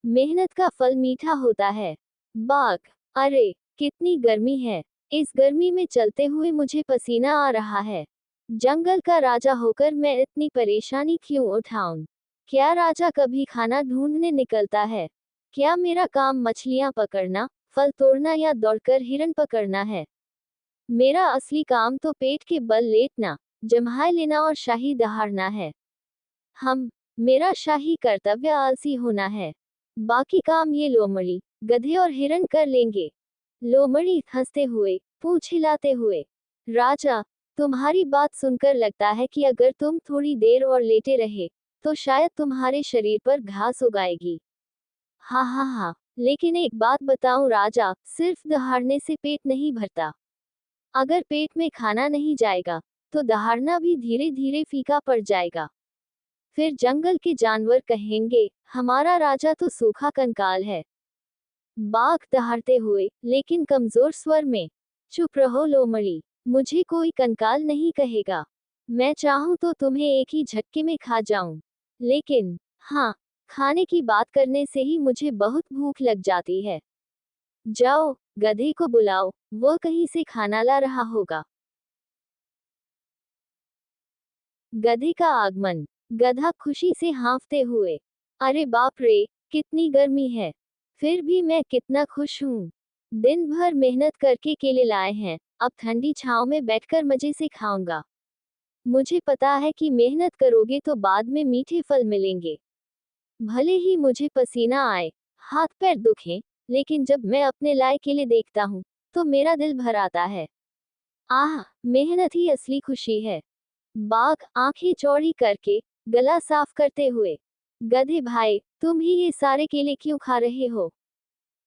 मेहनत का फल मीठा होता है। बाघ, अरे कितनी गर्मी है। इस गर्मी में चलते हुए मुझे पसीना आ रहा है। जंगल का राजा होकर मैं इतनी परेशानी क्यों उठाऊं? क्या राजा कभी खाना ढूंढने निकलता है? क्या मेरा काम मछलियां पकड़ना, फल तोड़ना या दौड़कर हिरण पकड़ना है? मेरा असली काम तो पेट के बल लेटना, जम्हाई लेना और शाही दहाड़ना है। हम मेरा शाही कर्तव्य आलसी होना है। बाकी काम ये लोमड़ी, गधे और हिरण कर लेंगे। लोमड़ी हंसते हुए, पूंछ हिलाते हुए, राजा, तुम्हारी बात सुनकर लगता है कि अगर तुम थोड़ी देर और लेटे रहे, तो शायद तुम्हारे शरीर पर घास उगाएगी। हाँ हाँ हाँ, लेकिन एक बात बताऊं राजा, सिर्फ दहाड़ने से पेट नहीं भरता। अगर पेट में खाना नहीं जाएगा, तो दहाड़ना भी धीरे धीरे फीका पड़ जाएगा। फिर जंगल के जानवर कहेंगे, हमारा राजा तो सूखा कंकाल है। बाघ दहाड़ते हुए, लेकिन कमजोर स्वर में, चुप रहो लोमड़ी, मुझे कोई कंकाल नहीं कहेगा। मैं चाहूं तो तुम्हें एक ही झटके में खा जाऊं। लेकिन हाँ, खाने की बात करने से ही मुझे बहुत भूख लग जाती है। जाओ, गधे को बुलाओ, वो कहीं से खाना ला रहा होगा। गधे का आगमन। गधा खुशी से हाँफते हुए, अरे बाप रे, कितनी गर्मी है। फिर भी मैं कितना खुश हूँ। दिन भर मेहनत करके केले लाए हैं, अब ठंडी छांव में बैठकर मजे से खाऊंगा। मुझे पता है कि मेहनत करोगे तो बाद में मीठे फल मिलेंगे। भले ही मुझे पसीना आए, हाथ पैर दुखें, लेकिन जब मैं अपने लाए केले देखता हूँ, तो मेरा दिल भर आता है। आह, मेहनत ही असली खुशी है। बाघ आंखें चौड़ी करके, गला साफ करते हुए, गधे भाई, तुम ही ये सारे केले क्यों खा रहे हो?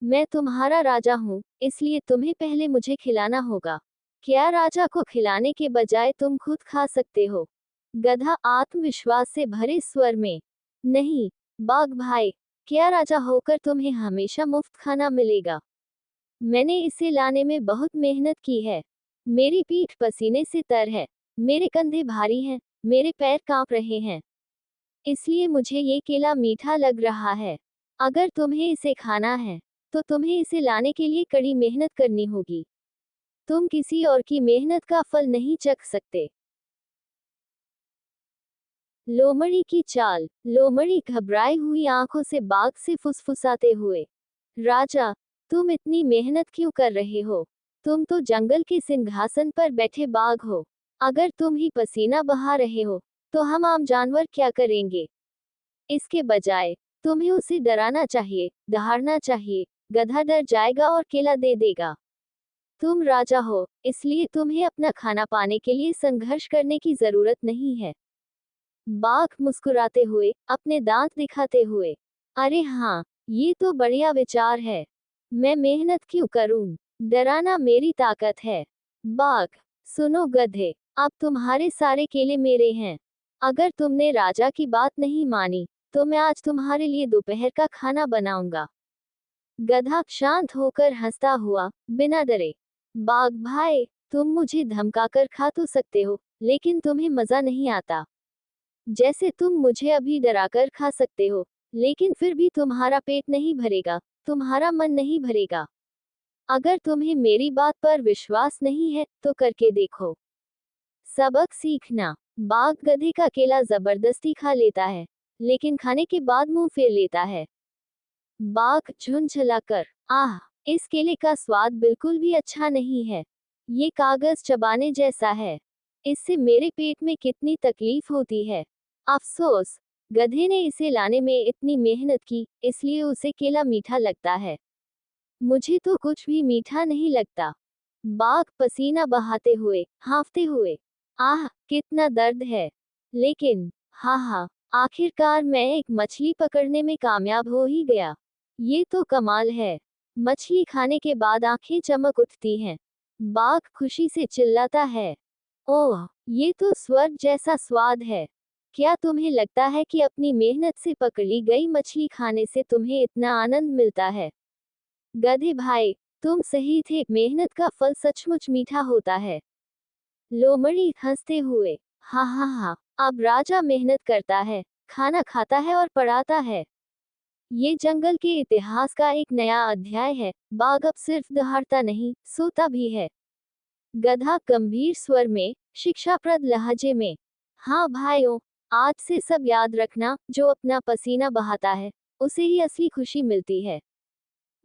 मैं तुम्हारा राजा हूँ, इसलिए तुम्हें पहले मुझे खिलाना होगा। क्या राजा को खिलाने के बजाय तुम खुद खा सकते हो? गधा आत्मविश्वास से भरे स्वर में, नहीं, बाघ भाई, क्या राजा होकर तुम्हें हमेशा मुफ्त खाना मिलेगा? मैंने इसे लाने में बहुत मेहनत की है। मेरी पीठ पसीने से तर है, मेरे कंधे भारी हैं, मेरे पैर कांप रहे हैं। इसलिए मुझे ये केला मीठा लग रहा है। अगर तुम्हें इसे खाना है, तो तुम्हें इसे लाने के लिए कड़ी मेहनत करनी होगी। तुम किसी और की मेहनत का फल नहीं चख सकते। लोमड़ी की चाल। लोमड़ी घबराई हुई आंखों से बाघ से फुसफुसाते हुए, राजा, तुम इतनी मेहनत क्यों कर रहे हो? तुम तो जंगल के सिंहासन पर बैठे बाघ हो। अगर तुम ही पसीना बहा रहे हो, तो हम आम जानवर क्या करेंगे? इसके बजाय तुम्हें उसे डराना चाहिए, दहाड़ना चाहिए। गधा डर जाएगा और केला दे देगा। तुम राजा हो, इसलिए तुम्हें अपना खाना पाने के लिए संघर्ष करने की जरूरत नहीं है। बाघ मुस्कुराते हुए, अपने दांत दिखाते हुए, अरे हाँ, ये तो बढ़िया विचार है। मैं मेहनत क्यों करूं? डराना मेरी ताकत है। बाघ, सुनो गधे, अब तुम्हारे सारे केले मेरे हैं। अगर तुमने राजा की बात नहीं मानी, तो मैं आज तुम्हारे लिए दोपहर का खाना बनाऊंगा। गधा शांत होकर हंसता हुआ, बिना डरे, बाघ भाई, तुम मुझे धमकाकर खा तो सकते हो, लेकिन तुम्हें मजा नहीं आता। जैसे तुम मुझे अभी डराकर खा सकते हो, लेकिन फिर भी तुम्हारा पेट नहीं भरेगा, तुम्हारा मन नहीं भरेगा। अगर तुम्हें मेरी बात पर विश्वास नहीं है, तो करके देखो। सबक सीखना। बाघ गधे का केला जबरदस्ती खा लेता है, लेकिन खाने के बाद मुंह फेर लेता है। बाघ झुंझलाकर, आह, इस केले का स्वाद बिल्कुल भी अच्छा नहीं है। ये कागज चबाने जैसा है। इससे मेरे पेट में कितनी तकलीफ होती है। अफसोस, गधे ने इसे लाने में इतनी मेहनत की, इसलिए उसे केला मीठा लगता है। मुझे तो कुछ भी मीठा नहीं लगता। बाघ पसीना बहाते हुए, हाँफते हुए, आह, कितना दर्द है। लेकिन हाँ हाँ, आखिरकार मैं एक मछली पकड़ने में कामयाब हो ही गया। ये तो कमाल है। मछली खाने के बाद आंखें चमक उठती हैं। बाघ खुशी से चिल्लाता है, ओह, ये तो स्वर्ग जैसा स्वाद है। क्या तुम्हें लगता है कि अपनी मेहनत से पकड़ी गई मछली खाने से तुम्हें इतना आनंद मिलता है? गधे भाई, तुम सही थे, मेहनत का फल सचमुच मीठा होता है। लोमड़ी हंसते हुए, हाँ हाँ हाँ, अब राजा मेहनत करता है, खाना खाता है और पढ़ाता है। ये जंगल के इतिहास का एक नया अध्याय है। बाघ अब सिर्फ दहाड़ता नहीं, सोता भी है। गधा गंभीर स्वर में, शिक्षाप्रद लहजे में, हाँ भाइयों, आज से सब याद रखना, जो अपना पसीना बहाता है, उसे ही असली खुशी मिलती है।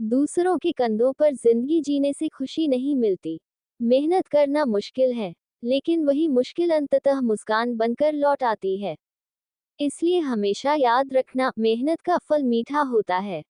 दूसरों के कंधों पर जिंदगी जीने से खुशी नहीं मिलती। मेहनत करना मुश्किल है, लेकिन वही मुश्किल अंततः मुस्कान बनकर लौट आती है। इसलिए हमेशा याद रखना, मेहनत का फल मीठा होता है।